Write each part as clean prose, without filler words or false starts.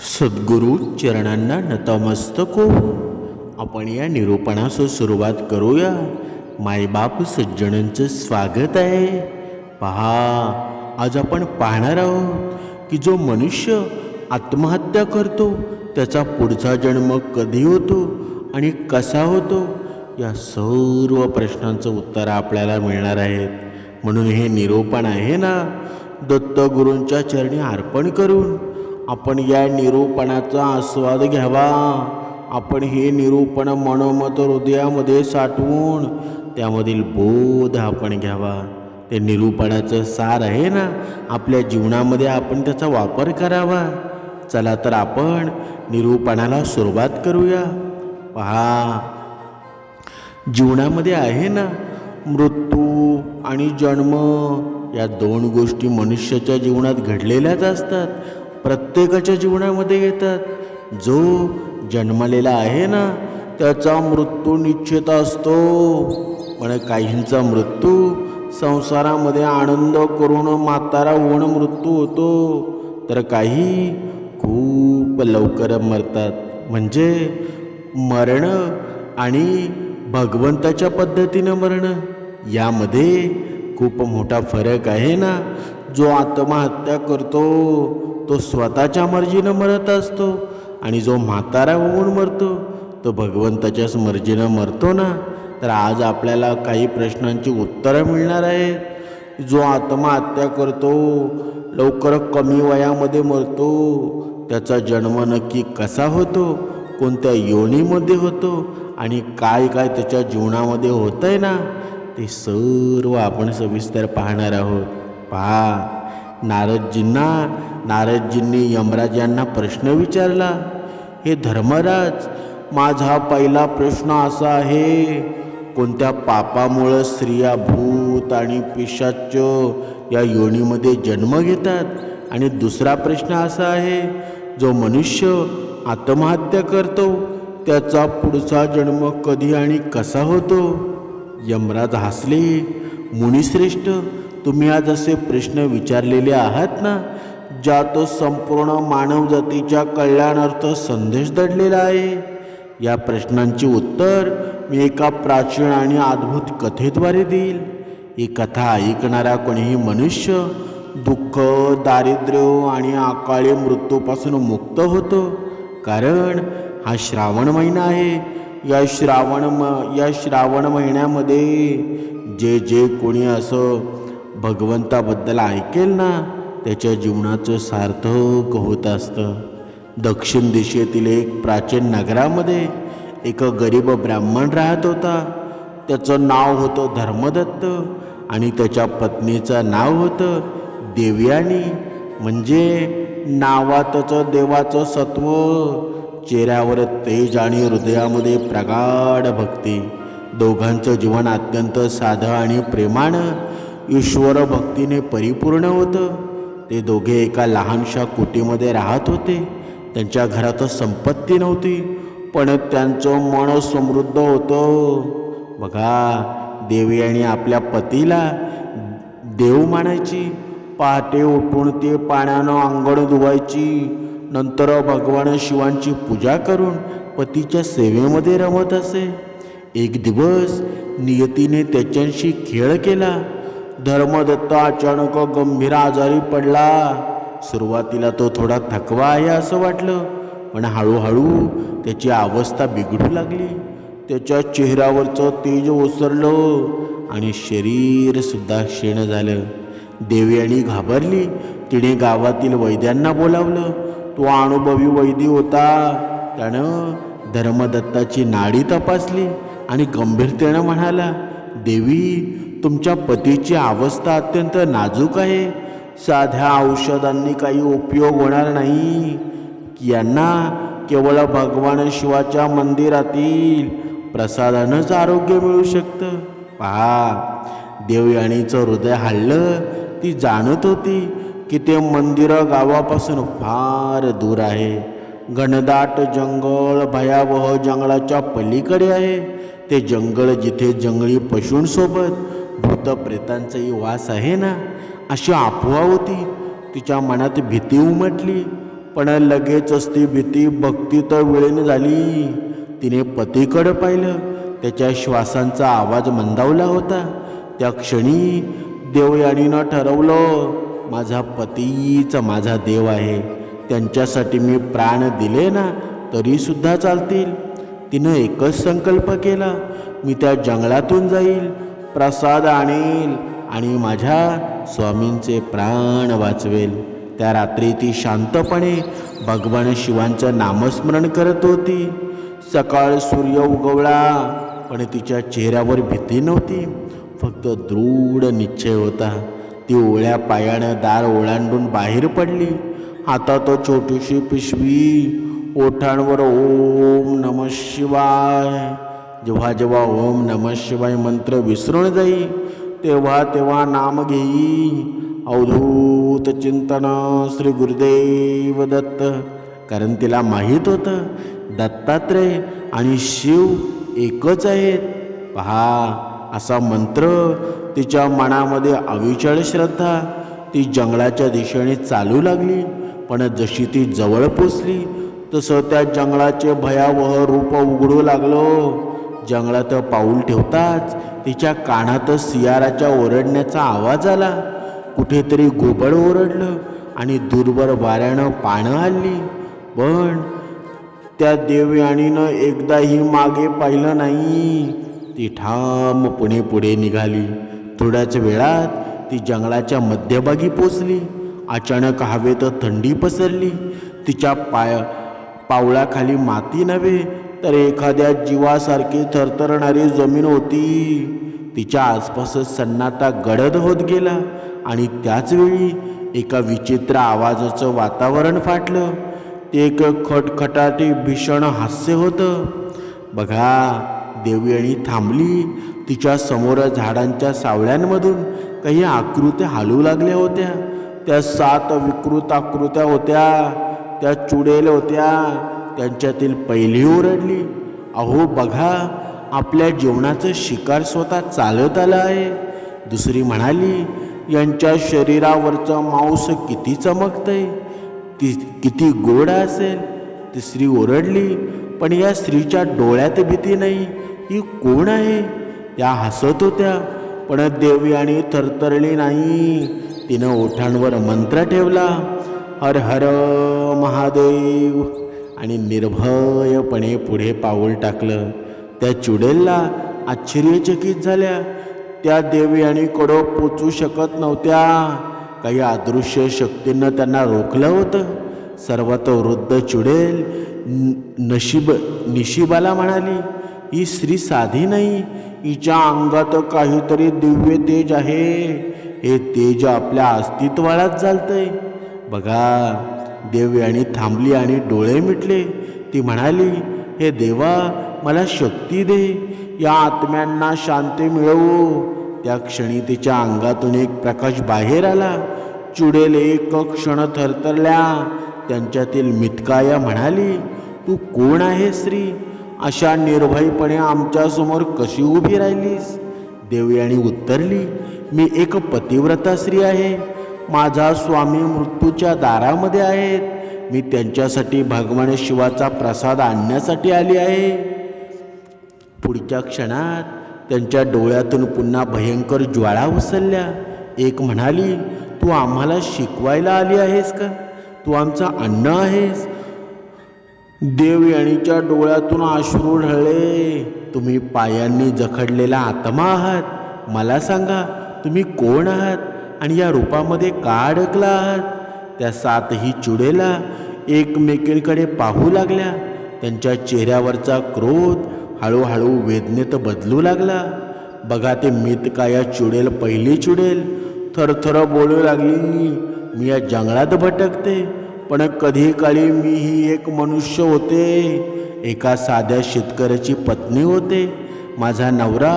सद्गुरु चरणांना नतमस्तक हो. आपण या निरूपणास सुरुवात करूया. मायबाप सज्जनांचं स्वागत आहे. पहा, आज आपण पाहणार आहोत की जो मनुष्य आत्महत्या करतो त्याचा पुढचा जन्म कधी होतो आणि कसा होतो, या सर्व प्रश्नांचं उत्तर आपल्याला मिळणार आहेत. म्हणून हे निरूपण आहे ना, दत्तगुरूंच्या चरणी अर्पण करून आपण या निरूपणाचा आस्वाद घ्यावा. आपण हे निरूपण मनोमत हृदयामध्ये साठवून त्यामधील बोध आपण घ्यावा. ते निरूपणाचं सार आहे ना, आपल्या जीवनामध्ये आपण त्याचा वापर करावा. चला तर आपण निरूपणाला सुरुवात करूया. पहा, जीवनामध्ये आहे ना, मृत्यू आणि जन्म या दोन गोष्टी मनुष्याच्या जीवनात घडलेल्याच असतात. प्रत्येकाच्या जीवनामध्ये येतात. जो जन्मलेला आहे ना, त्याचा मृत्यू निश्चित असतो. पण काहींचा मृत्यू संसारामध्ये आनंद करून म्हातारा होऊन मृत्यू होतो, तर काही खूप लवकर मरतात. म्हणजे मरण आणि भगवंताच्या पद्धतीनं मरण यामध्ये खूप मोठा फरक आहे ना. जो आत्महत्या करतो तो स्वतःच्या मर्जीनं मरत असतो, आणि जो म्हातारा होऊन मरतो तो भगवंताच्याच मर्जीनं मरतो ना. तर आज आपल्याला काही प्रश्नांची उत्तरं मिळणार आहेत. जो आत्महत्या करतो, लवकर कमी वयामध्ये मरतो, त्याचा जन्म नक्की कसा होतो, कोणत्या योनीमध्ये होतो आणि काय काय त्याच्या जीवनामध्ये होतं आहे ना, ते सर्व आपण सविस्तर पाहणार आहोत. पहा, नारदजींनी यमराज यांना प्रश्न विचारला. हे धर्मराज, माझा पहिला प्रश्न असा आहे, कोणत्या पापामुळं स्त्रिया भूत आणि पिशाच या योनीमध्ये जन्म घेतात? आणि दुसरा प्रश्न असा आहे, जो मनुष्य आत्महत्या करतो त्याचा पुढचा जन्म कधी आणि कसा होतो? यमराज हसले. मुनिश्रेष्ठ, तुम्ही आज असे प्रश्न विचारलेले आहात ना, ज्यात संपूर्ण मानवजातीच्या कल्याणार्थ संदेश दडलेला आहे. या प्रश्नांची उत्तर मी एका प्राचीन आणि अद्भुत कथेद्वारे देईल. ही कथा ऐकणारा कोणीही मनुष्य दुःख, दारिद्र्य आणि अकाली मृत्यूपासून मुक्त होतो. कारण हा श्रावण महिना आहे. या श्रावण महिन्यामध्ये जे कोणी असं भगवंताबद्दल ऐकेल ना, त्याच्या जीवनाचं सार्थक होत असतं. दक्षिण दिशेतील एक प्राचीन नगरामध्ये एक गरीब ब्राह्मण राहत होता. त्याचं नाव होतं धर्मदत्त आणि त्याच्या पत्नीचं नाव होतं देवयानी. म्हणजे नावातच देवाचं सत्व, चेहऱ्यावर तेज आणि हृदयामध्ये प्रगाढ भक्ती. दोघांचं जीवन अत्यंत साधं आणि प्रेमानं ईश्वर भक्तीने परिपूर्ण होतं. ते दोघे एका लहानशा कुटीमध्ये राहत होते. त्यांच्या घरात संपत्ती नव्हती, पण त्यांचं मन समृद्ध होतं. बघा, देवयानी आपल्या पतीला देव मानायची. पहाटे उठून ते पाण्यानं अंगण धुवायची. नंतर भगवान शिवांची पूजा करून पतीच्या सेवेमध्ये रमत असे. एक दिवस नियतीने त्याच्याशी खेळ केला. धर्मदत्त अचानक गंभीर आजारी पडला. सुरुवातीला तो थोडा थकवा आहे असं वाटलं, पण हळूहळू त्याची अवस्था बिघडू लागली. त्याच्या चेहऱ्यावरचं तेज ओसरलं आणि शरीरसुद्धा क्षीण झालं. देवयानी घाबरली. तिने गावातील वैद्यांना बोलावलं. तो अनुभवी वैद्य होता. त्यानं धर्मदत्ताची नाडी तपासली आणि गंभीरतेनं म्हणाला, देवी, तुमच्या पतीची अवस्था अत्यंत नाजूक आहे. साध्या औषधांनी काही उपयोग होणार नाही. यांना केवळ भगवान शिवाच्या मंदिरातील प्रसादानंच आरोग्य मिळू शकतं. पहा, देवयानीचं हृदय हललं. ती जाणत होती की ते मंदिर गावापासून फार दूर आहे. घनदाट जंगल भयावह जंगलाच्या पलीकडे आहे. ते जंगल जिथे जंगली पशूंसोबत भूतप्रेतांचाही वास आहे ना, अशी अफवा होती. तिच्या मनात भीती उमटली. पण लगेचच ती भीती भक्ती तर विलीन झाली. तिने पतीकडे पाहिलं. त्याच्या श्वासांचा आवाज मंदावला होता. त्या क्षणी देवयानीनं ठरवलं, माझा पतीच माझा देव आहे. त्यांच्यासाठी मी प्राण दिले ना तरीसुद्धा चालतील. तिनं एकच संकल्प केला, मी त्या जंगलातून जाईल, प्रसाद आणेल आणि माझ्या स्वामींचे प्राण वाचवेल. त्या रात्री ती शांतपणे भगवान शिवांचं नामस्मरण करत होती. सकाळ सूर्य उगवला, पण तिच्या चेहऱ्यावर भीती नव्हती, फक्त दृढ निश्चय होता. ती ओळ्या पायानं दार ओलांडून बाहेर पडली. हातात छोटीशी पिशवी, ओठांवर ओम नमः शिवाय. जेव्हा जेव्हा ओम नमः शिवाय मंत्र विसरून जाई तेव्हा नाम घेई. अवधूत चिंतन श्री गुरुदेव दत्त. कारण तिला माहीत होतं दत्तात्रय आणि शिव एकच आहेत. पहा, असा मंत्र तिच्या मनामध्ये अविचल श्रद्धा. ती जंगलाच्या दिशेने चालू लागली. पण जशी ती जवळ पोचली तसं त्या जंगलाचे भयावह रूप उघडू लागलं. जंगलात पाऊल ठेवताच तिच्या कानात सियाराच्या ओरडण्याचा आवाज आला. कुठेतरी घुबड ओरडलं आणि दूरवर वाऱ्यानं पानं हलली. पण त्या देवयानीनं एकदाही मागे पाहिलं नाही. ती ठाम पुढे निघाली. थोड्याच वेळात ती जंगलाच्या मध्यभागी पोचली. अचानक हवेत थंडी पसरली. तिच्या पावलाखाली माती नव्हे तर एखाद्या जीवासारखी थरथरणारी जमीन होती. तिच्या आसपास सन्नाटा गडद होत गेला आणि त्याचवेळी एका विचित्र आवाजाचं वातावरण फाटलं. ते एक खटखटाटी भीषण हास्य होतं. बघा, देवयानी थांबली. तिच्या समोर झाडांच्या सावळ्यांमधून काही आकृत्या हलू लागल्या होत्या. त्या 7 विकृत आकृत्या होत्या. त्या चुडेल होत्या. त्यांच्यातील पहिली ओरडली, अहो बघा, आपल्या जीवनाचं शिकार स्वतः चालत आलं आहे. दुसरी म्हणाली, यांच्या शरीरावरचं मांस किती चमकतंय, किती गोड असेल. तिसरी ओरडली, पण या स्त्रीच्या डोळ्यात भीती नाही, ही कोण आहे. त्या हसत होत्या, पण देवयानी थरथरली नाही. तिनं ओठांवर मंत्र ठेवला, हर हर महादेव, आणि निर्भयपणे पुढे पाऊल टाकलं. त्या चुडेलला आश्चर्यचकित झाल्या. त्या देवयानीकडं पोचू शकत नव्हत्या. काही अदृश्य शक्तींनं त्यांना रोखलं होतं. सर्वात वृद्ध चुडेल निशिबाला म्हणाली, ही स्त्री साधी नाही, हिच्या अंगात काहीतरी दिव्य तेज आहे. हे तेज आपल्या अस्तित्वालाच चालतंय. बघा, देवयानी थांबली आणि डोळे मिटले. ती म्हणाली, हे देवा, मला शक्ती दे, या आत्म्यांना शांती मिळवू. त्या क्षणी तिच्या अंगातून एक प्रकाश बाहेर आला. चुडेल एक क्षण थरथरल्या. त्यांच्यातील मितकाया म्हणाली, तू कोण आहे स्त्री? अशा निर्भयपणे आमच्यासमोर कशी उभी राहिलीस? देवयानी उत्तरली, मी एक पतिव्रता स्त्री आहे. माझा स्वामी मृत्यूच्या दारामध्ये आहेत. मी त्यांच्यासाठी भगवान शिवाचा प्रसाद आणण्यासाठी आली आहे. पुढच्या क्षणात त्यांच्या डोळ्यातून पुन्हा भयंकर ज्वाळा उसळल्या. एक म्हणाली, तू आम्हाला शिकवायला आली आहेस का? तू आमचा अन्न आहेस? देवयानीच्या डोळ्यातून अश्रू ढळले. तुम्ही पायांनी जखडलेला आत्मा आहात. मला सांगा, तुम्ही कोण आहात आणि या रूपामध्ये का अडकला आहात? त्या 7ही चुडेला एकमेकींकडे पाहू लागल्या. त्यांच्या चेहऱ्यावरचा क्रोध हळूहळू वेदनेत बदलू लागला. बघा, ते मितकाया चुडेल पहिली चुडेल थरथर बोलू लागली, मी या जंगलात भटकते, पण कधी काळी मीही एक मनुष्य होते. एका साध्या शेतकऱ्याची पत्नी होते. माझा नवरा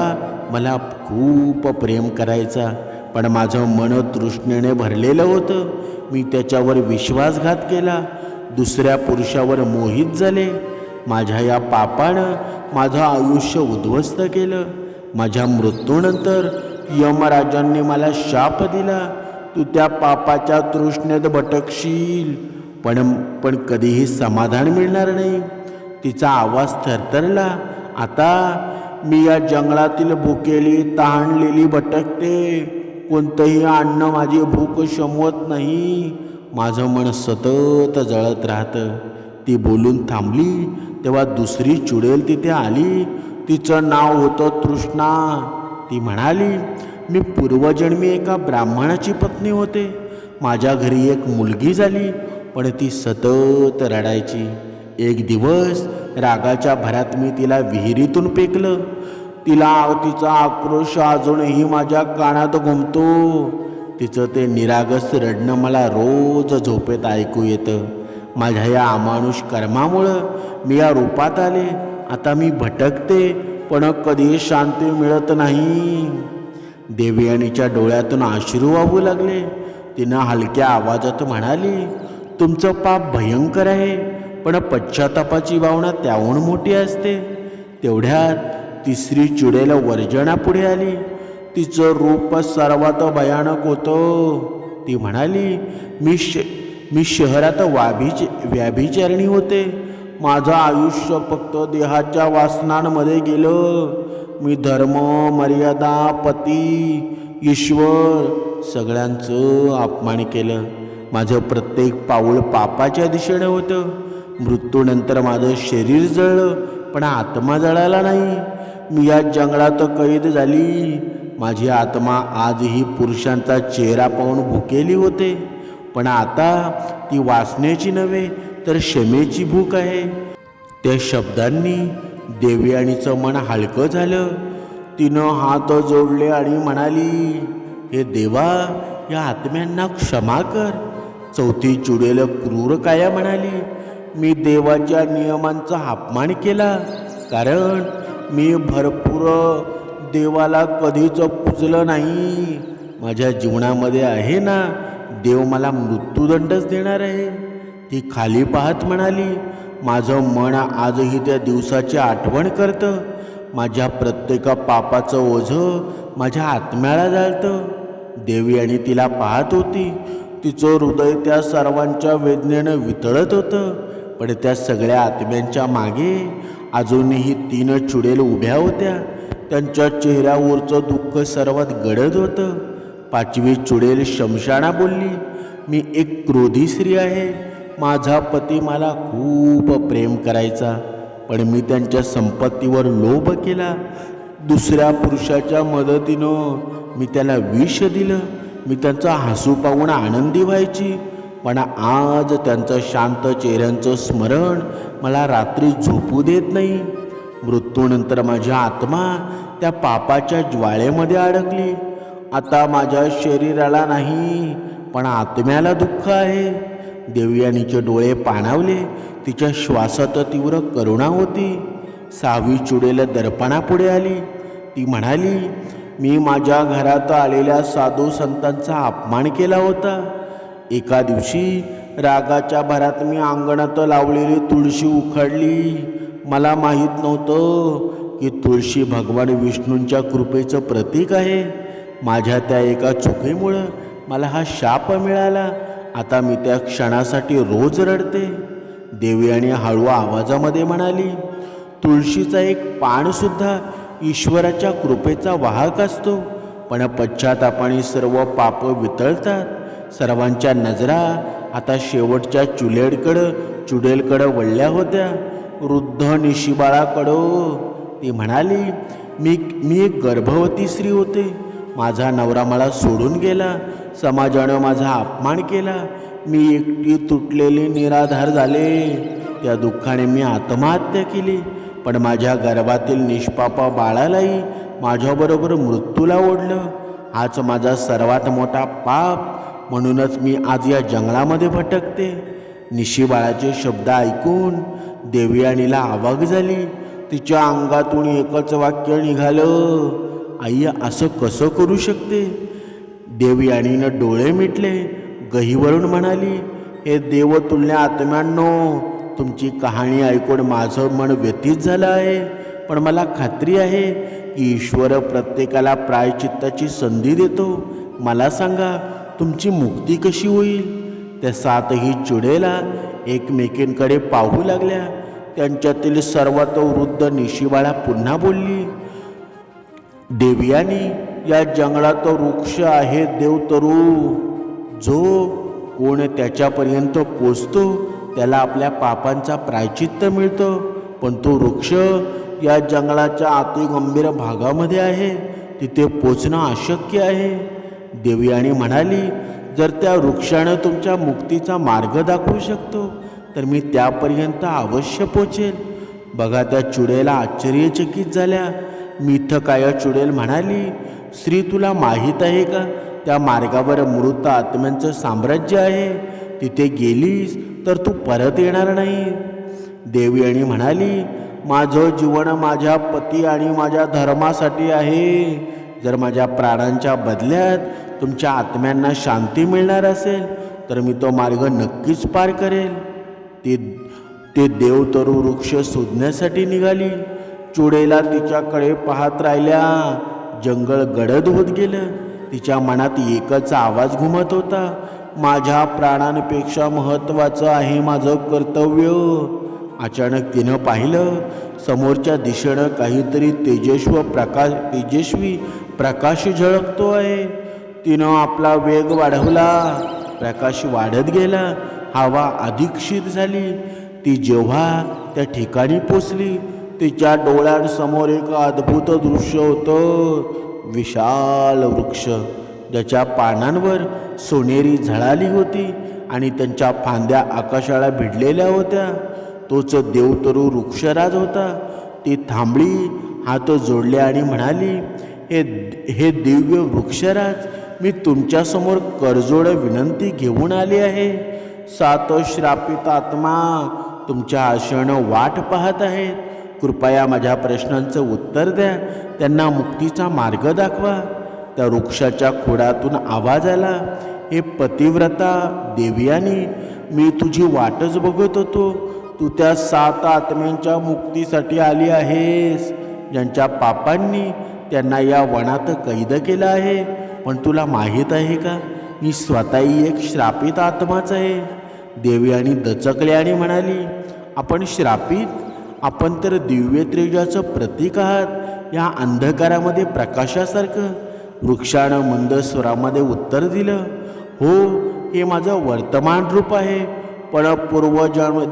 मला खूप प्रेम करायचा, पण माझं मन तृष्णेने भरलेलं होतं. मी त्याच्यावर विश्वासघात केला, दुसऱ्या पुरुषावर मोहित झाले. माझ्या या पापानं माझं आयुष्य उद्ध्वस्त केलं. माझ्या मृत्यूनंतर यमराजांनी मला शाप दिला, तू त्या पापाच्या तृष्णेत भटकशील. पण कधीही समाधान मिळणार नाही. तिचा आवाज थरथरला. आता मी या जंगलातील भुकेली तहानलेली भटकते. कोणतंही अन्न माझी भूक शमवत नाही. माझं मन सतत जळत राहतं. ती बोलून थांबली तेव्हा दुसरी चुडेल तिथे आली. तिचं नाव होतं तृष्णा. ती म्हणाली, मी पूर्वजन्मी एका ब्राह्मणाची पत्नी होते. माझ्या घरी एक मुलगी झाली, पण ती सतत रडायची. एक दिवस रागाच्या भरात मी तिला विहिरीतून फेकलं. तिचा आक्रोश अजूनही माझ्या कानात घुमतो. तिचं ते निरागस रडणं मला रोज झोपेत ऐकू येतं. माझ्या या अमानुष कर्मामुळं मी या रूपात आले. आता मी भटकते, पण कधी शांती मिळत नाही. देवयानीच्या डोळ्यातून अश्रू वाहू लागले. तिनं हलक्या आवाजात म्हणाली, तुमचं पाप भयंकर आहे, पण पश्चातापाची भावना त्याहून मोठी असते. तेवढ्यात तिसरी चुडेल वर्जना पुढे आली. तिचं रूप सर्वात भयानक होतं. ती म्हणाली, मी शहरात व्याभिचारिणी होते. माझं आयुष्य फक्त देहाच्या वासनांमध्ये गेलं. मी धर्म, मर्यादा, पती, ईश्वर सगळ्यांचं अपमान केलं. माझं प्रत्येक पाऊल पापाच्या दिशेने होतं. मृत्यूनंतर माझं शरीर जळलं, पण आत्मा जळाला नाही. मी या जंगलात कैद झाली. माझी आत्मा आजही पुरुषांचा चेहरा पाहून भुकेली होते, पण आता ती वासनेची नव्हे तर क्षमेची भूक आहे. त्या शब्दांनी देवयानीचं मन हलकं झालं. तिनं हात जोडले आणि म्हणाली, हे देवा, या आत्म्यांना क्षमा कर. चौथी चुडेल क्रूर काया म्हणाली, मी देवाच्या नियमांचा अपमान केला, कारण मी भरपूर देवाला कधीच पूजलं नाही. माझ्या जीवनामध्ये आहे ना, देव मला मृत्यूदंडच देणार आहे. ती खाली पाहत म्हणाली, माझं मन आजही त्या दिवसाची आठवण करतं. माझ्या प्रत्येक पापाचं ओझं माझ्या आत्म्याला जाळतं. देवयानी तिला पाहत होती. तिचं हृदय त्या सर्वांच्या वेदनेनं वितळत होतं. पण त्या सगळ्या आत्म्यांच्या मागे अजूनही 3 चुडेल उभ्या होत्या. त्यांच्या चेहऱ्यावरचं दुःख सर्वात गडद होतं. 5वी चुडेल शमशाना बोलली, मी एक क्रोधी स्त्री आहे. माझा पती मला खूप प्रेम करायचा, पण मी त्यांच्या संपत्तीवर लोभ केला. दुसऱ्या पुरुषाच्या मदतीनं मी त्याला विष दिलं. मी त्यांचा हसू पाहून आनंदी व्हायची, पण आज त्यांचं शांत चेहऱ्यांचं स्मरण मला रात्री झोपू देत नाही. मृत्यूनंतर माझी आत्मा त्या पापाच्या ज्वाळेमध्ये अडकली. आता माझ्या शरीराला नाही, पण आत्म्याला दुःख आहे. देवयानीचे डोळे पाणावले. तिच्या श्वासात तीव्र करुणा होती. 6वी चुडेल दर्पणापुढे आली. ती म्हणाली, मी माझ्या घरात आलेल्या साधू संतांचा अपमान केला होता. एका दिवशी रागाच्या भरात मी अंगणात लावलेली तुळशी उखडली. मला माहीत नव्हतं की तुळशी भगवान विष्णूंच्या कृपेचं प्रतीक आहे. माझ्या त्या एका चुकीमुळं मला हा शाप मिळाला. आता मी त्या क्षणासाठी रोज रडते. देवयानी हळू आवाजामध्ये म्हणाली, तुळशीचा एक पानसुद्धा ईश्वराच्या कृपेचा वाहक असतो, पण पश्चातापाने सर्व पाप वितळतात. सर्वांच्या नजरा आता शेवटच्या चुडेलकडं वळल्या होत्या. वृद्ध निशिबाळाकडं. ती म्हणाली, मी एक गर्भवती स्त्री होते. माझा नवरा मला सोडून गेला. समाजानं माझा अपमान केला. मी एकटी तुटलेली निराधार झाले. त्या दुःखाने मी आत्महत्या केली, पण माझ्या गर्भातील निष्पापा बाळालाही माझ्याबरोबर मृत्यूला ओढलं. हाच माझा सर्वात मोठा पाप. म्हणूनच मी आज या जंगलामध्ये भटकते. निशिबाळाचे शब्द ऐकून देवयानीला अवाक झाली. तिच्या अंगातून एकच वाक्य निघालं, आई असं कसं करू शकते. देवयानीनं डोळे मिटले. गहिवरून म्हणाली, हे देवतुल्य आत्म्यांनो, तुमची कहाणी ऐकून माझं मन व्यथित झालं आहे, पण मला खात्री आहे की ईश्वर प्रत्येकाला प्रायचित्ताची संधी देतो. मला सांगा, तुमची मुक्ती कशी होईल. त्या सातही चुडेला एकमेकींकडे पाहू लागल्या. त्यांच्यातील सर्वात वृद्ध निशिबाळा पुन्हा बोलली, देवयानी, या जंगलात वृक्ष आहे देवतरू. जो कोण त्याच्यापर्यंत पोचतो त्याला आपल्या पापांचा प्रायचित्त मिळतं. पण तो वृक्ष या जंगलाच्या अतिगंभीर भागामध्ये आहे, तिथे पोचणं अशक्य आहे. देवयानी म्हणाली, जर त्या वृक्षानं तुमच्या मुक्तीचा मार्ग दाखवू शकतो तर मी त्यापर्यंत अवश्य पोचेल. बघा, त्या चुडेला आश्चर्यचकित झाल्या. मिथकाय चुडेल म्हणाली, श्री, तुला माहीत आहे का, त्या मार्गावर मृत आत्म्यांचं साम्राज्य आहे. तिथे गेलीस तर तू परत येणार नाही. देवयानी म्हणाली, माझं जीवन माझ्या पती आणि माझ्या धर्मासाठी आहे. जर माझ्या प्राणांच्या बदल्यात तुमच्या आत्म्यांना शांती मिळणार असेल तर मी तो मार्ग नक्कीच पार करेल. ते देवतरू वृक्ष शोधण्यासाठी निघाली. चुडेला तिच्याकडे पाहत राहिल्या. जंगल गडद होत गेलं. तिच्या मनात एकच आवाज घुमत होता, माझ्या प्राणांपेक्षा महत्त्वाचं आहे माझं कर्तव्य. अचानक तिनं पाहिलं, समोरच्या दिशेनं काहीतरी तेजस्वी प्रकाश झळकतो आहे. तिनं आपला वेग वाढवला. प्रकाश वाढत गेला. हवा अधिक शीत झाली. ती जेव्हा त्या ठिकाणी पोचली, तिच्या डोळ्यांसमोर एक अद्भुत दृश्य होतं. विशाल वृक्ष ज्याच्या पानांवर सोनेरी झळाली होती आणि त्यांच्या फांद्या आकाशाला भिडलेल्या होत्या, तोच देवतरू वृक्षराज होता. ती थांबली, हात जोडले आणि म्हणाली, हे दिव्य वृक्षराज, मी तुमच्यासमोर करजोड विनंती घेऊन आली आहे. 7 श्रापित आत्मा तुमच्या आशेनं वाट पाहत आहेत. कृपया माझ्या प्रश्नांचं उत्तर द्या. त्यांना मुक्तीचा मार्ग दाखवा. त्या वृक्षाच्या खोडातून आवाज आला, हे पतिव्रता देवयानी, मी तुझी वाटच बघत होतो. तू त्या 7 आत्म्यांच्या मुक्तीसाठी आली आहेस, ज्यांच्या पापांनी त्यांना या वनात कैद केलं आहे. पण तुला माहीत आहे का, मी स्वतःही एक श्रापित आत्माच आहे. देवयानी दचकली आणि म्हणाली, आपण श्रापित? आपण तर दिव्य तेजाचं प्रतीक आहात, या अंधकारामध्ये प्रकाशासारखं. वृक्षानं मंद स्वरामध्ये उत्तर दिलं, हो, हे माझं वर्तमान रूप आहे. पण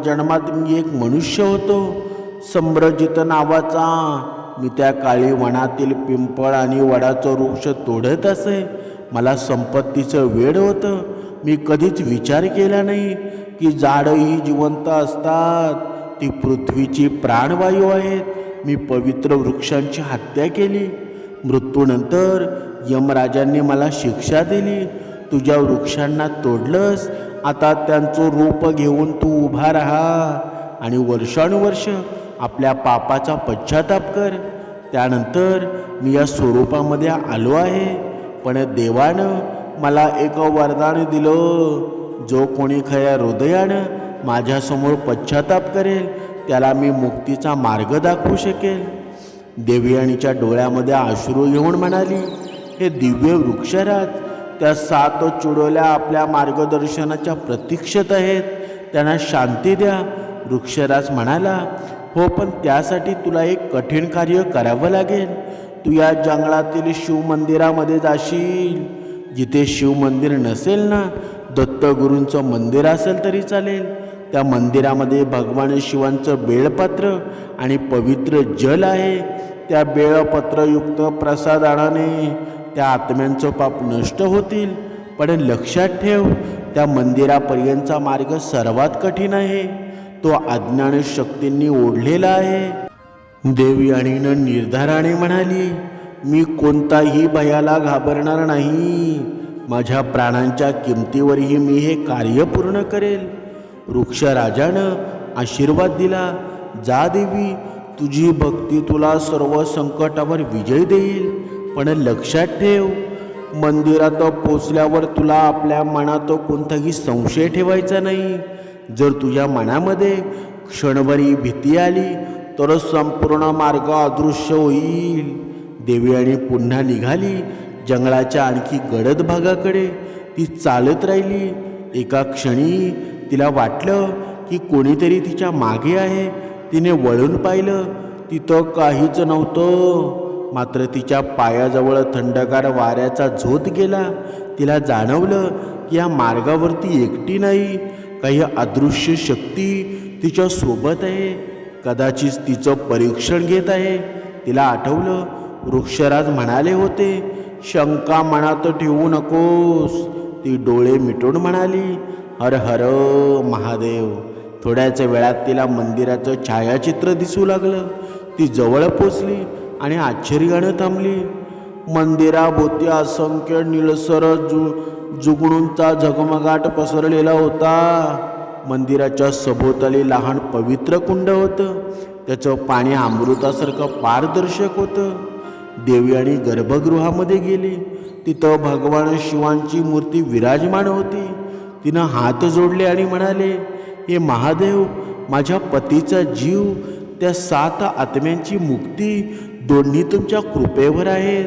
जन्मात मी एक मनुष्य होतो, सम्रजित नावाचा. मी त्या काळी वनातील पिंपळ आणि वडाचं वृक्ष तोडत असे. मला संपत्तीचं वेड होतं. मी कधीच विचार केला नाही की झाडंही जिवंत असतात. ती पृथ्वीची प्राणवायू आहेत. मी पवित्र वृक्षांची हत्या केली. मृत्यूनंतर यमराजांनी मला शिक्षा दिली. तुझ्या वृक्षांना तोडलंस, आता त्यांचं रूप घेऊन तू उभा राहा आणि वर्षानुवर्ष आपल्या पापाचा पश्चाताप कर. त्यानंतर मी या स्वरूपामध्ये आलो आहे. पण देवानं मला एक वरदान दिलं, जो कोणी खऱ्या हृदयानं माझ्यासमोर पश्चाताप करेल त्याला मी मुक्तीचा मार्ग दाखवू शकेल. देवयानीच्या डोळ्यामध्ये अश्रू येऊन म्हणाली, हे दिव्य वृक्षराज, त्या 7 चुडोल्या आपल्या मार्गदर्शनाच्या प्रतीक्षेत आहेत. त्यांना शांती द्या. वृक्षराज म्हणाला, हो, पण त्यासाठी तुला एक कठीण कार्य करावं लागेल. तू या जंगलातील शिवमंदिरामध्ये जाशील. जिथे शिवमंदिर नसेल ना, दत्तगुरूंचं मंदिर असेल तरी चालेल. त्या मंदिरामध्ये भगवान शिवांचं बेळपत्र आणि पवित्र जल आहे. त्या बेळपत्रयुक्त प्रसादाने त्या आत्म्यांचं पाप नष्ट होतील. पण लक्षात ठेव, त्या मंदिरापर्यंतचा मार्ग सर्वात कठीण आहे. तो अज्ञान शक्तींनी ओढलेला आहे. देवयानीनं निर्धाराने म्हणाली, मी कोणताही भयाला घाबरणार नाही. माझ्या प्राणांच्या किमतीवरही मी हे कार्य पूर्ण करेल. वृक्षराजानं आशीर्वाद दिला, जा देवी, तुझी भक्ती तुला सर्व संकटावर विजय देईल. पण लक्षात ठेव, मंदिरात पोचल्यावर तुला आपल्या मनात कोणताही संशय ठेवायचा नाही. जर तुझ्या मनामध्ये क्षणभरी भीती आली तर संपूर्ण मार्ग अदृश्य होईल. देवयानी पुन्हा निघाली. जंगलाच्या आणखी गडद भागाकडे ती चालत राहिली. एका क्षणी तिला वाटलं की कोणीतरी तिच्या मागे आहे. तिने वळून पाहिलं, तिथं काहीच नव्हतं. मात्र तिच्या पायाजवळ थंडगार वाऱ्याचा झोत गेला. तिला जाणवलं की या मार्गावरती एकटी नाही, काही अदृश्य शक्ती तिच्या सोबत आहे. कदाचित तिचं परीक्षण घेत आहे. तिला आठवलं, वृक्षराज म्हणाले होते, शंका मनात ठेवू नकोस. ती डोळे मिटून म्हणाली, हर हर महादेव. थोड्याच वेळात तिला मंदिराचं छायाचित्र दिसू लागलं. ती जवळ पोचली आणि आश्चर्यानं थांबली. मंदिराभोवती असंख्य निळसर जुगणूंचा झगमगाट पसरलेला होता. मंदिराच्या सभोवताली लहान पवित्र कुंड होतं. त्याचं पाणी अमृतासारखं पारदर्शक होतं. देवी आणि गर्भगृहामध्ये गेली. तिथं भगवान शिवांची मूर्ती विराजमान होती. तिनं हात जोडले आणि म्हणाले, हे महादेव, माझ्या पतीचा जीव, त्या 7 आत्म्यांची मुक्ती दोन्ही तुमच्या कृपेवर आहेत.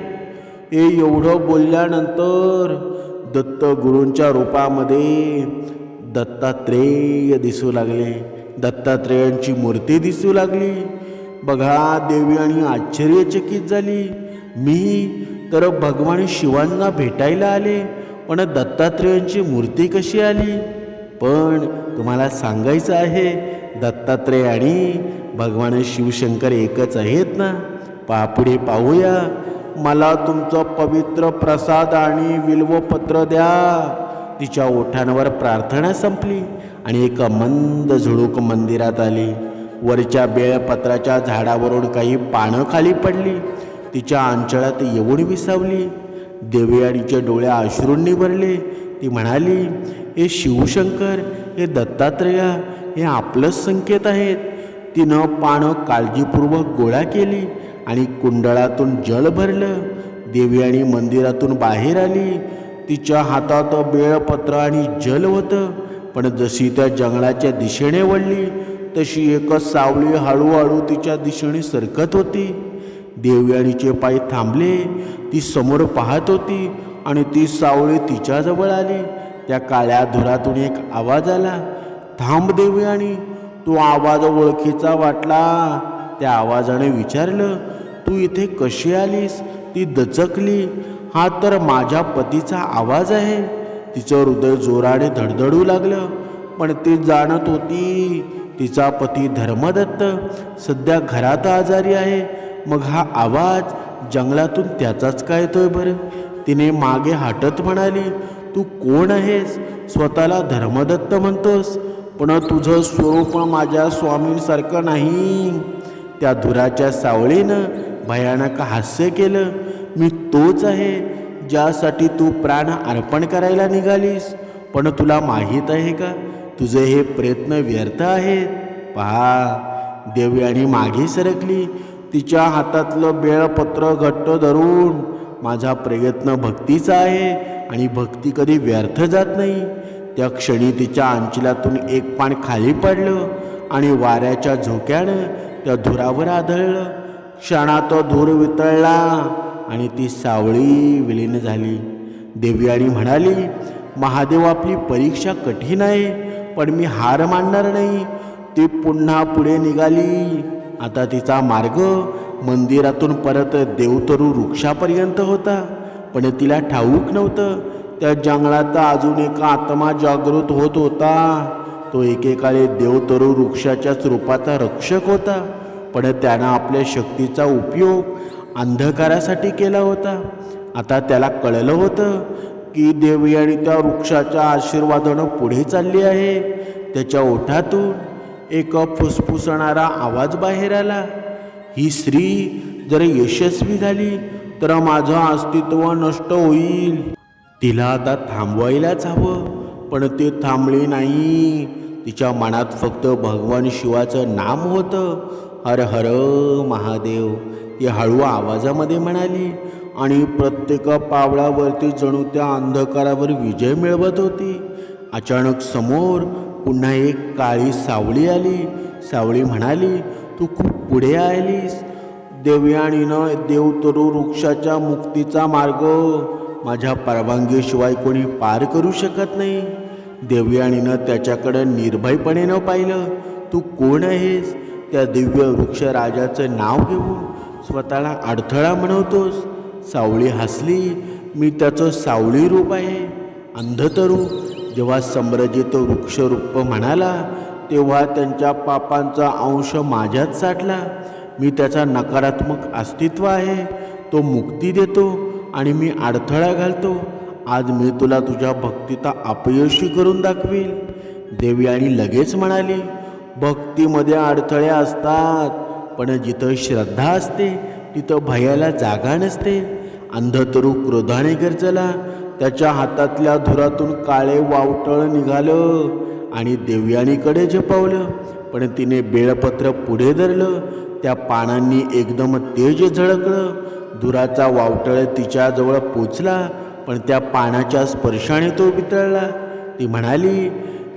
हे एवढं बोलल्यानंतर दत्तगुरूंच्या रूपामध्ये दत्तात्रेय दिसू लागले. दत्तात्रेयांची मूर्ती दिसू लागली. बघा, देवी आणि आश्चर्यचकित झाली. मी तर भगवान शिवांना भेटायला आले, पण दत्तात्रेयांची मूर्ती कशी आली? पण तुम्हाला सांगायचं आहे, दत्तात्रेय आणि भगवान शिवशंकर एकच आहेत ना? पुढे पाहूया. मला तुमचं पवित्र प्रसाद आणि विल्वपत्र द्या. तिच्या ओठांवर प्रार्थना संपली आणि एक मंद झुळूक मंदिरात आली. वरच्या बेलपत्राच्या झाडावरून काही पानं खाली पडली. तिच्या अंचळात येऊन विसावली. देवयानीचे डोळे अश्रूंनी भरले. ती म्हणाली, हे शिवशंकर, हे दत्तात्रेय, हे आपलंच संकेत आहेत. तिनं पानं काळजीपूर्वक गोळा केली आणि कुंडळातून जल भरलं. देवयानी मंदिरातून बाहेर आली. तिच्या हातात बेळपत्र आणि जल होतं. पण जशी त्या जंगलाच्या दिशेने वळली, तशी एक सावळी हळूहळू तिच्या दिशेने सरकत होती. देवयानीचे पाय थांबले. ती समोर पाहत होती आणि ती सावळी तिच्याजवळ आली. त्या काळ्या धुरातून एक आवाज आला, थांब देवयानी. तो आवाज ओळखीचा वाटला. त्या आवाजाने विचारलं, तू इथे कशी आलीस? ती दचकली. हा तर माझ्या पतीचा आवाज आहे. तिचं हृदय जोराने धडधडू लागलं. पण ती जाणत होती, तिचा पती धर्मदत्त सध्या घरात आजारी आहे. मग हा आवाज जंगलातून त्याचाच काय येतोय बरं? तिने मागे हटत म्हणाली, तू कोण आहेस? स्वतःला धर्मदत्त म्हणतोस, पण तुझं स्वरूप माझ्या स्वामींसारखं नाही. त्या धुराच्या सावळीनं भयानक हास्य केलं, मी तोच आहे ज्यासाठी तू प्राण अर्पण करायला निघालीस. पण तुला माहीत आहे का, तुझे हे प्रयत्न व्यर्थ आहेत. पहा. देवयानी मागे सरकली. तिच्या हातातलं बेळपत्र घट्ट धरून, माझा प्रयत्न भक्तीचा आहे आणि भक्ती कधी व्यर्थ जात नाही. त्या क्षणी तिच्या अंचलातून एक पान खाली पडलं आणि वाऱ्याच्या झोक्यानं त्या धुरावर आदळलं. क्षणात धूर वितळला आणि ती सावळी विलीन झाली. देवयानी म्हणाली, महादेव, आपली परीक्षा कठीण आहे, पण मी हार मानणार नाही. ती पुन्हा पुढे निघाली. आता तिचा मार्ग मंदिरातून परत देवतरू वृक्षापर्यंत होता. पण तिला ठाऊक नव्हतं, त्या जंगलात अजून एक आत्मा जागृत होत होता. तो एकेकाळी देवतरू वृक्षाच्याच रूपाचा रक्षक होता. पण त्यानं आपल्या शक्तीचा उपयोग अंधकारासाठी केला होता. आता त्याला कळलं होतं की देवयानी त्या वृक्षाच्या आशीर्वादानं पुढे चालली आहे. त्याच्या ओठातून एक फुसफुसणारा आवाज बाहेर आला, ही स्त्री जर यशस्वी झाली तर माझं अस्तित्व नष्ट होईल. तिला आता थांबवायलाच हवं. पण ते थांबले नाही. तिच्या मनात फक्त भगवान शिवाचं नाम होतं, हर हर महादेव. ती हळू आवाजामध्ये म्हणाली आणि प्रत्येक पावलावरती जणू त्या अंधकारावर विजय मिळवत होती. अचानक समोर पुन्हा एक काळी सावळी आली. सावळी म्हणाली, तू खूप पुढे आलीस. देवयानीनं देवतरू वृक्षाच्या मुक्तीचा मार्ग माझ्या परवानगीशिवाय कोणी पार करू शकत नाही. देवयानीनं त्याच्याकडे निर्भयपणे पाहिलं. तू कोण आहेस? त्या दिव्य वृक्षराजाचं नाव घेऊन स्वतःला अडथळा म्हणवतोस? सावळी हसली. मी त्याचं सावळी रूप आहे, अंधतरू. जेव्हा सम्रजित वृक्षरूप म्हणाला तेव्हा त्यांच्या पापांचा अंश माझ्यात साठला. मी त्याचा नकारात्मक अस्तित्व आहे. तो मुक्ती देतो आणि मी अडथळा घालतो. आज मी तुला तुझ्या भक्तीचा अपयशी करून दाखवील. देवयानी लगेच म्हणाली, भक्तीमध्ये अडथळे असतात, पण जिथं श्रद्धा असते तिथं भयाला जागा नसते. अंधतरू क्रोधाने गरजला. त्याच्या हातातल्या धुरातून काळे वावटळ निघालं आणि देवयानीकडे झेपावलं. पण तिने बेळपत्र पुढे धरलं. त्या पानांनी एकदम तेज झळकलं. धुराचा वावटळ तिच्याजवळ पोचला, पण त्या पानाच्या स्पर्शाने तो वितळला. ती म्हणाली,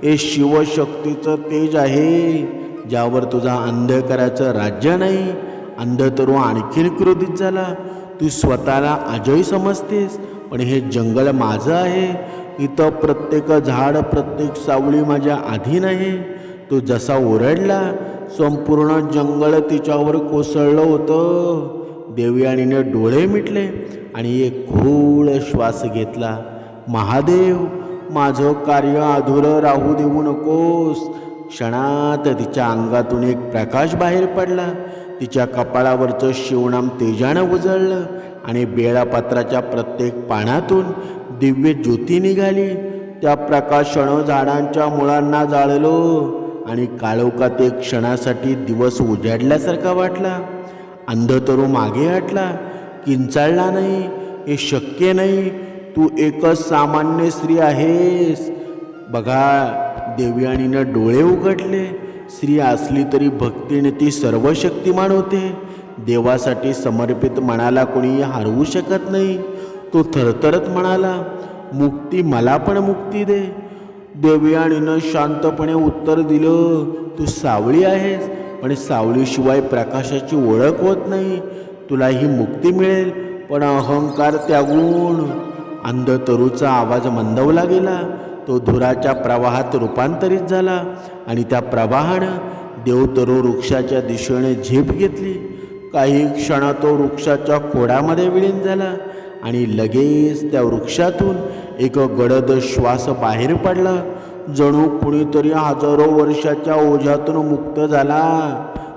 हे शिवशक्तीचं तेज आहे, ज्यावर तुझा अंधकाराचं राज्य नाही. अंधतरू आणखीन क्रोधित झाला. तू स्वतःला अजय समजतेस, पण हे जंगल माझं आहे. इथं प्रत्येक झाड, प्रत्येक सावळी माझ्या अधीन आहे. तो जसा ओरडला, संपूर्ण जंगल तिच्यावर कोसळलं होतं. देवयानीने डोळे मिटले आणि एक खोल श्वास घेतला. महादेव, माझं कार्य अधुरं राहू देऊ नकोस. क्षणात तिच्या अंगातून एक प्रकाश बाहेर पडला. तिच्या कपाळावरचं शिवणाम तेजानं उजळलं आणि बेळापत्राच्या प्रत्येक पानातून दिव्य ज्योती निघाली. त्या प्रकाशानं झाडांच्या मुळांना जाळलं आणि काळोखात एक क्षणासाठी दिवस उजाडल्यासारखा वाटला. अंधतरू मागे हटला, किंचाळला नाही. हे शक्य नाही, तू एकच सामान्य स्त्री आहेस. बघा, देवयानीनं डोळे उघडले. स्त्री असली तरी भक्तीने ती सर्व शक्तिमान होते. देवासाठी समर्पित मनाला कोणी हरवू शकत नाही. तो थरथरत म्हणाला, मुक्ती, मला पण मुक्ती दे. देवयानीनं शांतपणे उत्तर दिलं, तू सावळी आहेस, पण सावळीशिवाय प्रकाशाची ओळख होत नाही. तुला ही मुक्ती मिळेल, पण अहंकार त्यागून. अंधतरूचा आवाज मंदवला गेला. तो धुराच्या प्रवाहात रूपांतरित झाला आणि त्या प्रवाहानं देवतरू वृक्षाच्या दिशेने झेप घेतली. काही क्षणात तो वृक्षाच्या खोडामध्ये विलीन झाला आणि लगेच त्या वृक्षातून एक गडद श्वास बाहेर पडला. जणू कुणीतरी हजारो वर्षाच्या ओझ्यातून मुक्त झाला.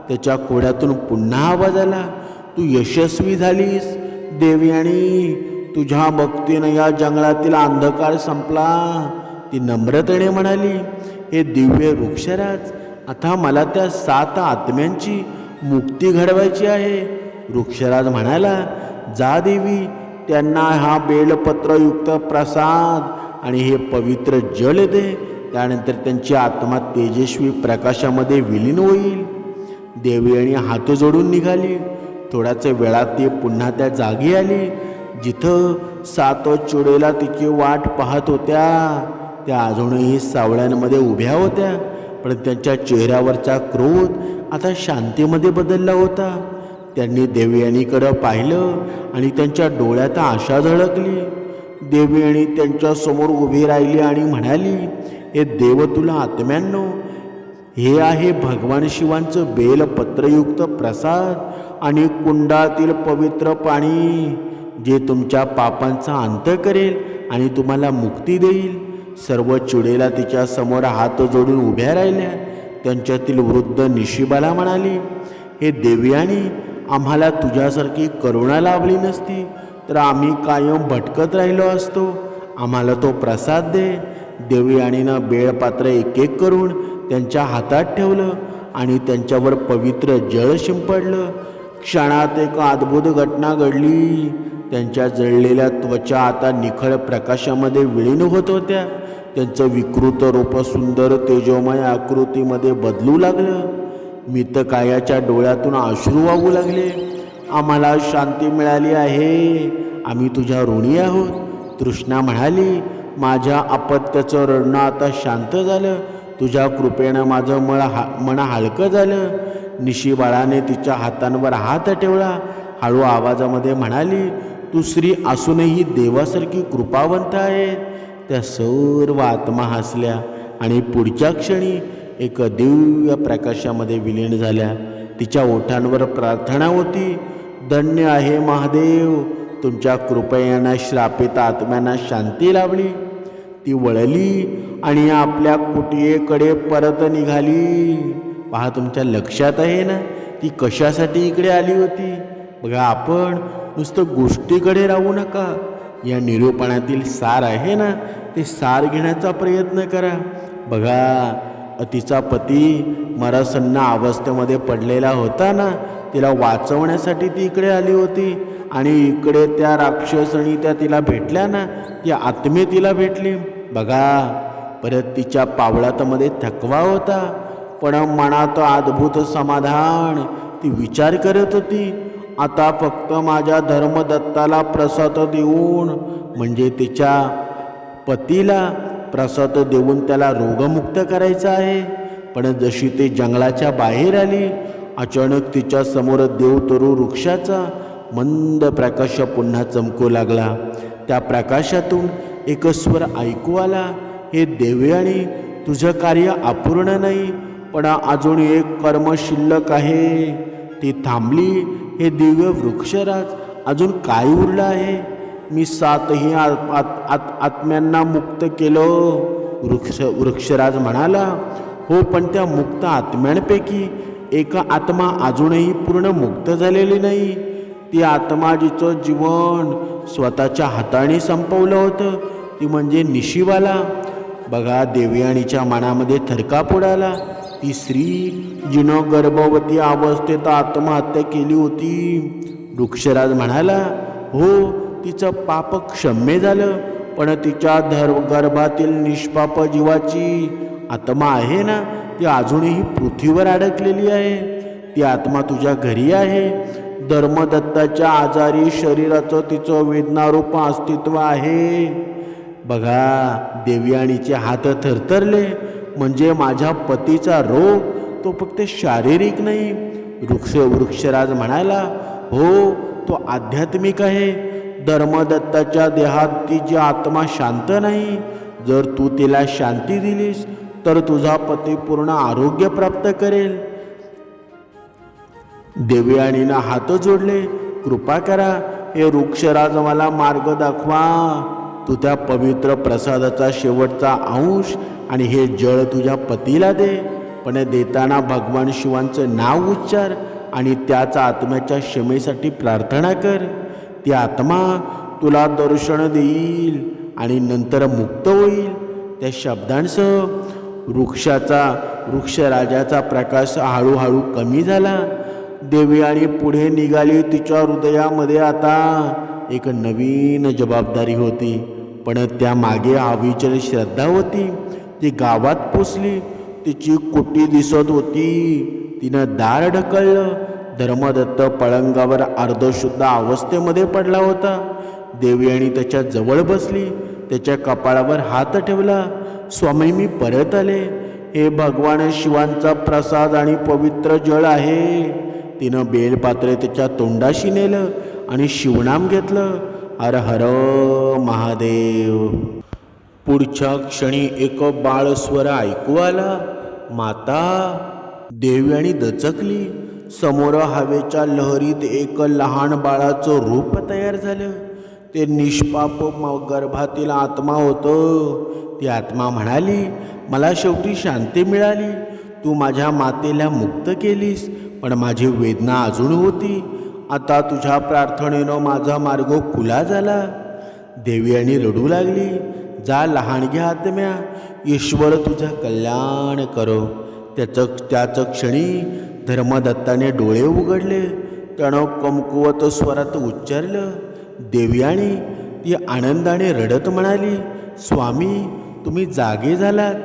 त्याच्या खोड्यातून पुन्हा आवाज आला, तू यशस्वी झालीस देवयानी. तुझ्या भक्तीनं या जंगलातील अंधकार संपला. ती नम्रतेने म्हणाली, हे दिव्य वृक्षराज, आता मला त्या 7 आत्म्यांची मुक्ती घडवायची आहे. वृक्षराज म्हणाला, जा देवी, त्यांना हा बेलपत्रयुक्त प्रसाद आणि हे पवित्र जल दे. त्यानंतर त्यांची आत्मा तेजस्वी प्रकाशामध्ये विलीन होईल. देवयानी हात जोडून निघाली. थोड्याच वेळात ती पुन्हा त्या जागी आली जिथं 7 चुडेला तिची वाट पाहत होत्या. त्या अजूनही सावळ्यांमध्ये उभ्या होत्या, पण त्यांच्या चेहऱ्यावरचा क्रोध आता शांतीमध्ये बदलला होता. त्यांनी देवयानीकडं पाहिलं आणि त्यांच्या डोळ्यात आशा झळकली. देवयानी त्यांच्या समोर उभी राहिली आणि म्हणाली, हे देव तुला आत्म्यांनो, हे आहे भगवान शिवांचं बेलपत्रयुक्त प्रसाद आणि कुंडातील पवित्र पाणी, जे तुमच्या पापांचा अंत करेल आणि तुम्हाला मुक्ती देईल. सर्व चुडेला तिच्या समोर हात जोडून उभ्या राहिल्या. त्यांच्यातील वृद्ध निशिबाला म्हणाली, हे देवयानी, आम्हाला तुझ्यासारखी करुणा लाभली नसती तर आम्ही कायम भटकत राहिलो असतो. आम्हाला तो प्रसाद दे. देवयानीनं बेळपात्र एक एक करून त्यांच्या हातात ठेवलं आणि त्यांच्यावर पवित्र जळ शिंपडलं. क्षणात एक अद्भुत घटना घडली. त्यांच्या जळलेल्या त्वचा आता निखळ प्रकाशामध्ये विलीन होत होत्या. त्यांचं विकृत रूप सुंदर तेजोमय आकृतीमध्ये बदलू लागलं. मितकायाच्या डोळ्यातून अश्रू वाहू लागले. आम्हाला शांती मिळाली आहे, आम्ही तुझ्या ऋणी आहोत. तृष्णा म्हणाली, माझ्या अपत्याचं रडणं आता शांत झालं. तुझ्या कृपेनं माझं मन हलकं झालं. निशिबाळाने तिच्या हातांवर हात ठेवला. हळू आवाजामध्ये म्हणाली, तू स्त्री असूनही देवासारखी कृपावंत आहे. त्या सर्व आत्मा हसल्या आणि पुढच्या क्षणी एक दिव्य प्रकाशामध्ये विलीन झाल्या. तिच्या ओठांवर प्रार्थना होती, धन्य आहे महादेव, तुमच्या कृपेने श्रापित आत्म्यांना शांती लाभली. ती वळली आणि आपल्या कुटियेकडे परत निघाली. पहा, तुमच्या लक्षात आहे ना ती कशासाठी इकडे आली होती? बघा, आपण नुसतं गोष्टीकडे राहू नका. या निरूपणातील सार आहे ना, ते सार घेण्याचा प्रयत्न करा. बघा, तिचा पती मरसन्न अवस्थेमध्ये पडलेला होता ना, तिला वाचवण्यासाठी ती इकडे आली होती. आणि इकडे त्या राक्षसणी त्या तिला भेटल्या ना, ती आत्मे तिला भेटली. बघा, परत तिच्या पावलातमध्ये थकवा होता, पण मनात अद्भुत समाधान. ती विचार करत होती, आता फक्त माझ्या धर्मदत्ताला प्रसाद देऊन, म्हणजे तिच्या पतीला प्रसाद देऊन त्याला रोगमुक्त करायचा आहे. पण जशी ती जंगलाच्या बाहेर आली, अचानक तिच्या समोर देवतरू वृक्षाचा मंद प्रकाश पुन्हा चमकू लागला. त्या प्रकाशातून एक स्वर ऐकू आला, हे देवयानी, तुझं कार्य अपूर्ण नाही, पण अजून एक कर्म शिल्लक आहे. ती थांबली. हे दिव्य वृक्षराज, अजून काय उरलं आहे? मी 7ही आत्म्यांना मुक्त केलं. वृक्षराज म्हणाला, हो, पण त्या मुक्त आत्म्यांपैकी एक आत्मा अजूनही पूर्ण मुक्त झालेली नाही. ती आत्मा जिचं जीवन स्वतःच्या हाताने संपवलं होतं, ती म्हणजे निशिबाला. बघा, देवयानीच्या मनामध्ये थरकाप उडाला. ती स्त्री जिनं गर्भवती अवस्थेत आत्महत्या केली होती. वृक्षराज म्हणाला, हो, तिचं पाप क्षम्य झालं, पण तिच्या गर्भातील निष्पाप जीवाची आत्मा आहे ना, ती अजूनही पृथ्वीवर अडकलेली आहे. ती आत्मा तुझ्या घरी आहे. धर्मदत्ताच्या आजारी शरीराचं तिचं वेदनारूप अस्तित्व आहे. बघा, देवयानीचे हात थरथरले. म्हणजे माझ्या पतीचा रोग तो फक्त शारीरिक नाही. वृक्षराज म्हणाला, हो, तो आध्यात्मिक आहे. धर्मदत्ताच्या देहात तिची आत्मा शांत नाही. जर तू तिला शांती दिलीस तर तुझा पती पूर्ण आरोग्य प्राप्त करेल. देवयानीनं हात जोडले, कृपा करा, हे वृक्षराज, मला मार्ग दाखवा. तू त्या पवित्र प्रसादाचा शेवटचा अंश आणि हे जळ तुझ्या पतीला दे, पण देताना भगवान शिवांचं नाव उच्चार आणि त्याच आत्म्याच्या क्षमेसाठी प्रार्थना कर. ती आत्मा तुला दर्शन देईल आणि नंतर मुक्त होईल. त्या शब्दांसह वृक्षराजाचा प्रकाश हळूहळू कमी झाला. देवयानी पुढे निघाली. तिच्या हृदयामध्ये आता एक नवीन जबाबदारी होती, पण त्यामागे अविचल श्रद्धा होती. ती गावात पोचली. तिची कुटी दिसत होती. तिनं दार ढकललं. धर्मदत्त पळंगावर अर्धशुद्ध अवस्थेमध्ये पडला होता. देवयानी त्याच्या जवळ बसली. त्याच्या कपाळावर हात ठेवला. स्वामी, मी परत आले. हे भगवान शिवांचा प्रसाद आणि पवित्र जळ आहे. तिनं बेलपात्र त्याच्या तोंडाशी नेलं आणि शिवनाम घेतलं, हर हर महादेव. पुढच्या क्षणी एक बाळस्वर ऐकू आला, माता. देवयानी दचकली. समोर हवेच्या लहरीत एक लहान बाळाचं रूप तयार झालं. ते निष्पाप गर्भातील आत्मा होतं. ती आत्मा म्हणाली, मला शेवटी शांती मिळाली. तू माझ्या मातेला मुक्त केलीस, पण माझी वेदना अजून होती. आता तुझ्या प्रार्थनेनं माझा मार्ग खुला झाला. देवयानी रडू लागली. जा लहानग्या आत्म्या, ईश्वर तुझं कल्याण करो. त्याच क्षणी धर्मदत्ताने डोळे उघडले. त्यानं कमकुवत स्वरात उच्चारलं, देवयानी. ती आनंदाने रडत म्हणाली, स्वामी, तुम्ही जागे झालात.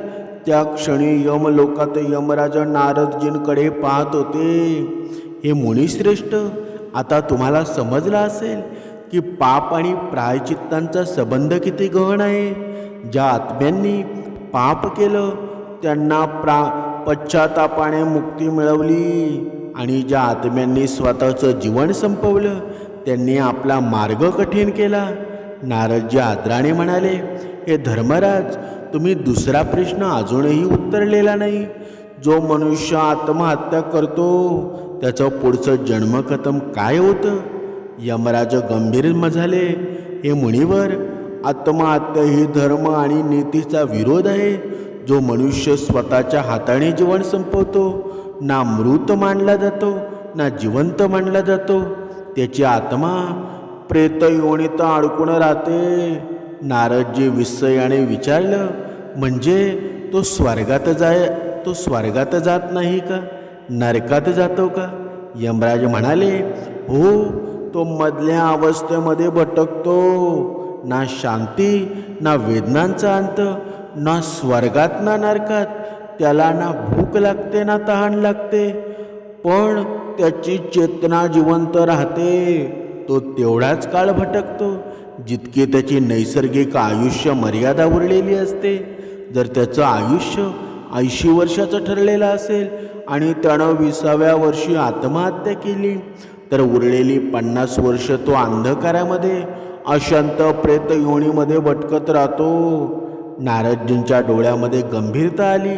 त्या क्षणी यमलोकात यमराज नारदजींकडे पाहत होते. हे मुनिश्रेष्ठ, आता तुम्हाला समजलं असेल की पाप आणि प्रायचित्तांचा संबंध किती गहन आहे. ज्या आत्म्यांनी पाप केलं त्यांना पश्चातापाने मुक्ती मिळवली, आणि ज्या आत्म्यांनी स्वतःचं जीवन संपवलं त्यांनी आपला मार्ग कठीण केला. नारदजी आदराने म्हणाले, हे धर्मराज, तुम्ही दुसरा प्रश्न अजूनही उत्तरलेला नाही. जो मनुष्य आत्महत्या करतो त्याचं पुढचं जन्मकथम काय होतं? यमराज गंभीर झाले, हे मुनिवर, आत्महत्या ही धर्म आणि नीतीचा विरोध आहे. जो मनुष्य स्वतःच्या हाताने जीवन संपवतो ना मृत मानला जातो ना जिवंत मानला जातो. त्याची आत्मा प्रेत योनीत अडकून राहते. नारदजी विस्मयाने विचारलं, म्हणजे तो स्वर्गात जात नाही का? नरकात जातो का? यमराज म्हणाले, हो, तो मधल्या अवस्थेमध्ये भटकतो. ना शांती ना वेदनांचा अंत, ना स्वर्गात ना नरकात. त्याला ना भूक लागते ना तहान लागते, पण त्याची चेतना जिवंत राहते. तो तेवढाच काळ भटकतो जितकी त्याची नैसर्गिक आयुष्य मर्यादा उरलेली असते. जर त्याचं आयुष्य 80 वर्षाचं ठरलेलं असेल आणि त्यानं 20व्या वर्षी आत्महत्या केली तर उरलेली 50 वर्ष तो अंधकारामध्ये अशांत प्रेत योनीमध्ये भटकत राहतो. नारदजींच्या डोळ्यामध्ये गंभीरता आली.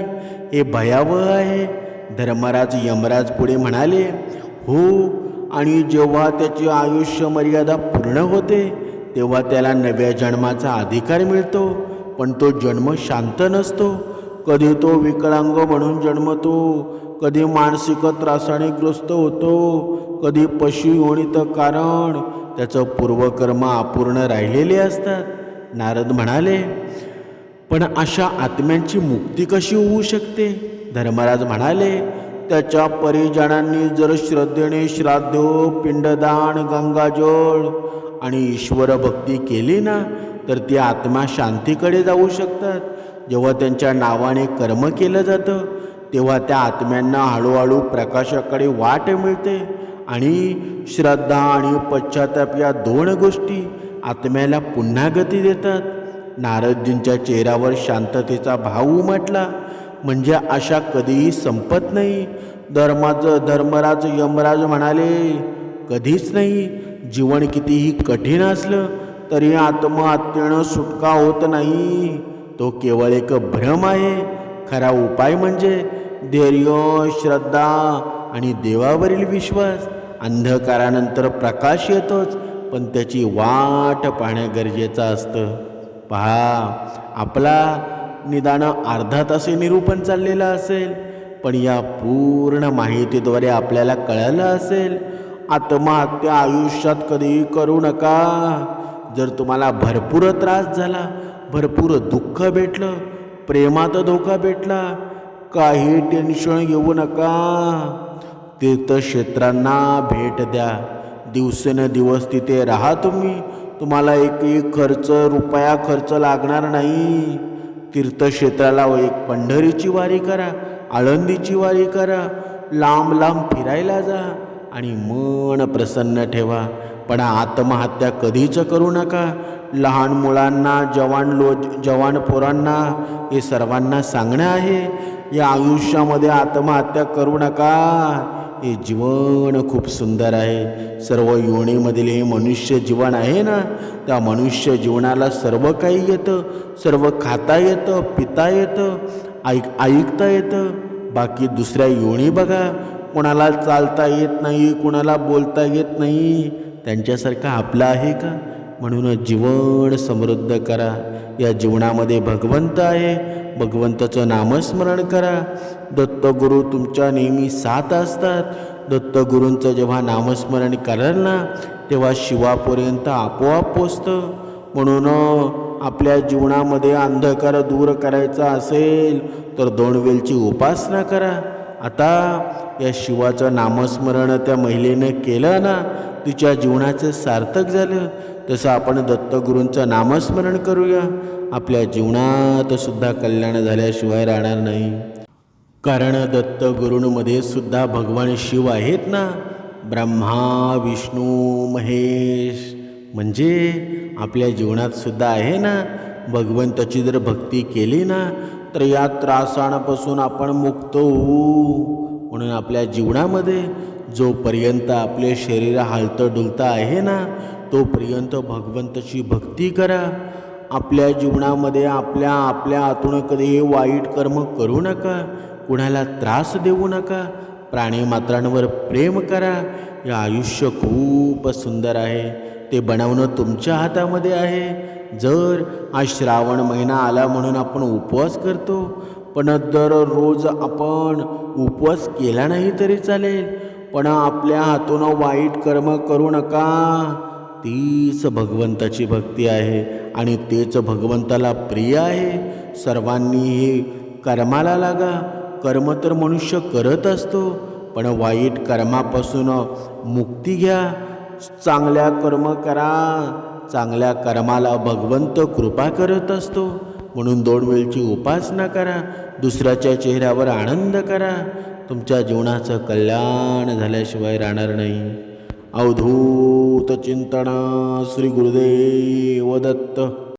हे भयावह आहे. धर्मराज यमराज पुढे म्हणाले, हो, आणि जेव्हा त्याची आयुष्य मर्यादा पूर्ण होते तेव्हा त्याला नव्या जन्माचा अधिकार मिळतो. पण तो जन्म शांत नसतो. कधी तो विकलांग म्हणून जन्मतो, कधी मानसिक त्रासाने ग्रस्त होतो, कधी पशु योनीत, कारण त्याचं पूर्वकर्म अपूर्ण राहिलेले असतात. नारद म्हणाले, पण अशा आत्म्यांची मुक्ती कशी होऊ शकते? धर्मराज म्हणाले, त्याच्या परिजनांनी जर श्रद्धेने श्राद्ध, पिंडदान, गंगाजळ आणि ईश्वर भक्ती केली ना तर ती आत्मा शांतीकडे जाऊ शकतात. जेव्हा त्यांच्या नावाने कर्म केलं जातं तेव्हा त्या आत्म्यांना हळूहळू प्रकाशाकडे वाट मिळते. आणि श्रद्धा आणि पश्चाताप या 2 गोष्टी आत्म्याला पुन्हा गती देतात. नारदजींच्या चेहऱ्यावर शांततेचा भाव उमटला. म्हणजे आशा कधीही संपत नाही. धर्मराज यमराज म्हणाले, कधीच नाही. जीवन कितीही कठीण असलं तरी आत्महत्येनं सुटका होत नाही. तो केवळ एक भ्रम आहे. खरा उपाय म्हणजे धैर्य, श्रद्धा आणि देवावरील विश्वास. अंधकारानंतर प्रकाश येतोच, पण त्याची वाट पाहणे गरजेचं असतं. पहा, आपला निदान अर्धा तास निरूपण चाललेलं असेल, पण या पूर्ण माहितीद्वारे आपल्याला कळालं असेल, आत्महत्या आयुष्यात कधीही करू नका. जर तुम्हाला भरपूर त्रास झाला, भरपूर दुःख भेटलं, प्रेमात धोका भेटला, काही टेन्शन घेऊ नका. तीर्थक्षेत्रांना भेट द्या. दिवसेंदिवस तिथे राहा तुम्ही. तुम्हाला एकही रुपया खर्च लागणार नाही. तीर्थक्षेत्राला एक पंढरीची वारी करा, आळंदीची वारी करा, लांब लांब फिरायला जा आणि मन प्रसन्न ठेवा. पण आत्महत्या कधीच करू नका. लहान मुलांना, जवान पोरांना, हे सर्वांना सांगणं आहे, या आयुष्यामध्ये आत्महत्या करू नका. हे जीवन खूप सुंदर आहे. सर्व योनीमधील हे मनुष्य जीवन आहे ना, त्या मनुष्य जीवनाला सर्व काही येतं. सर्व खाता येतं, पिता येतं, ऐकता येतं. बाकी दुसऱ्या योनी बघा, कोणाला चालता येत नाही, कोणाला बोलता येत नाही. त्यांच्यासारखं आपलं आहे का? म्हणून जीवन समृद्ध करा. या जीवनामध्ये भगवंत आहे. भगवंताचं नामस्मरण करा. दत्तगुरू तुमच्या नेहमी साथ असतात. दत्तगुरूंचं जेव्हा नामस्मरण कराल ना तेव्हा शिवापर्यंत आपोआप पोचतं. म्हणून आपल्या जीवनामध्ये अंधकार दूर करायचा असेल तर 2 वेळची उपासना करा. आता या शिवाचं नामस्मरण त्या महिलेनं केलं ना, तिच्या जीवनाचं सार्थक झालं. तसं आपण दत्तगुरूंचं नामस्मरण करूया. आपल्या जीवनात सुद्धा कल्याण झाल्याशिवाय राहणार नाही. कारण दत्तगुरूंमध्ये सुद्धा भगवान शिव आहेत ना. ब्रह्मा, विष्णू, महेश. म्हणजे आपल्या जीवनात सुद्धा आहे ना. भगवंताची जर भक्ती केली ना तर या त्रासांपासून आपण मुक्त होऊ. म्हणून आपल्या जीवनामध्ये जोपर्यंत आपले शरीर हालतं डुलतं आहे ना, तोपर्यंत भगवंताची भक्ती करा. आपल्या जीवनामध्ये आपल्या हातून कधी वाईट कर्म करू नका. कुणाला त्रास देऊ नका. प्राणीमात्रांवर प्रेम करा. हे आयुष्य खूप सुंदर आहे. ते बनवणं तुमच्या हातामध्ये आहे. जर हा श्रावण महिना आला म्हणून आपण उपवास करतो, पण दररोज आपण उपवास केला नाही तरी चालेल, पण आपल्या हातून वाईट कर्म करू नका. तीच भगवंताची भक्ती आहे आणि तेच भगवंताला प्रिय आहे. सर्वांनी हे कर्माला लागा. कर्म तर मनुष्य करत असतो, पण वाईट कर्मापासून मुक्ती घ्या. चांगल्या कर्म करा. चांगल्या कर्माला भगवंत कृपा करत असतो. म्हणून 2 वेळची उपासना करा. दुसऱ्याच्या चेहऱ्यावर आनंद करा. तुमच्या जीवनाचं कल्याण झाल्याशिवाय राहणार नाही. अवधूत चिंतन. श्री गुरुदेव दत्त.